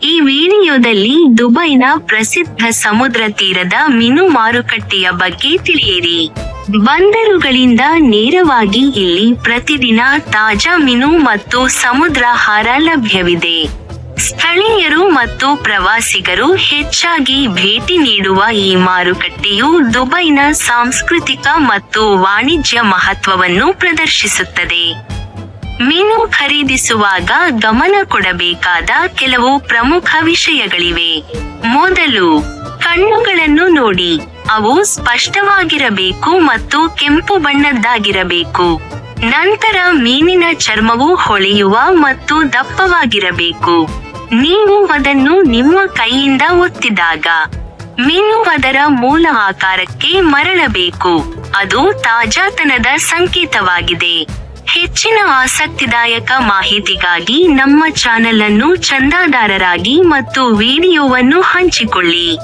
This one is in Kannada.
ಈ ವಿಡಿಯೋದಲ್ಲಿ ದುಬೈನ ಪ್ರಸಿದ್ಧ ಸಮುದ್ರ ತೀರದ ಮೀನು ಮಾರುಕಟ್ಟೆಯ ಬಗ್ಗೆ ತಿಳಿಯಿರಿ. ಬಂದರುಗಳಿಂದ ನೇರವಾಗಿ ಇಲ್ಲಿ ಪ್ರತಿದಿನ ತಾಜಾ ಮೀನು ಮತ್ತು ಸಮುದ್ರಾಹಾರ ಲಭ್ಯವಿದೆ. ಸ್ಥಳೀಯರು ಮತ್ತು ಪ್ರವಾಸಿಗರು ಹೆಚ್ಚಾಗಿ ಭೇಟಿ ನೀಡುವ ಈ ಮಾರುಕಟ್ಟೆಯು ದುಬೈನ ಸಾಂಸ್ಕೃತಿಕ ಮತ್ತು ವಾಣಿಜ್ಯ ಮಹತ್ವವನ್ನು ಪ್ರದರ್ಶಿಸುತ್ತದೆ. ಮೀನು ಖರೀದಿಸುವಾಗ ಗಮನ ಕೊಡಬೇಕಾದ ಕೆಲವು ಪ್ರಮುಖ ವಿಷಯಗಳಿವೆ. ಮೊದಲು, ಕಣ್ಣುಗಳನ್ನು ನೋಡಿ. ಅವು ಸ್ಪಷ್ಟವಾಗಿರಬೇಕು ಮತ್ತು ಕೆಂಪು ಬಣ್ಣದ್ದಾಗಿರಬೇಕು. ನಂತರ ಮೀನಿನ ಚರ್ಮವು ಹೊಳೆಯುವ ಮತ್ತು ದಪ್ಪವಾಗಿರಬೇಕು. ನೀವು ಅದನ್ನು ನಿಮ್ಮ ಕೈಯಿಂದ ಒತ್ತಿದಾಗ ಮೀನು ಅದರ ಮೂಲ ಆಕಾರಕ್ಕೆ ಮರಳಬೇಕು. ಅದು ತಾಜಾತನದ ಸಂಕೇತವಾಗಿದೆ. ಹೆಚ್ಚಿನ ಆಸಕ್ತಿದಾಯಕ ಮಾಹಿತಿಗಾಗಿ ನಮ್ಮ ಚಾನೆಲ್ ಅನ್ನು ಚಂದಾದಾರರಾಗಿ ಮತ್ತು ವಿಡಿಯೋವನ್ನು ಹಂಚಿಕೊಳ್ಳಿ.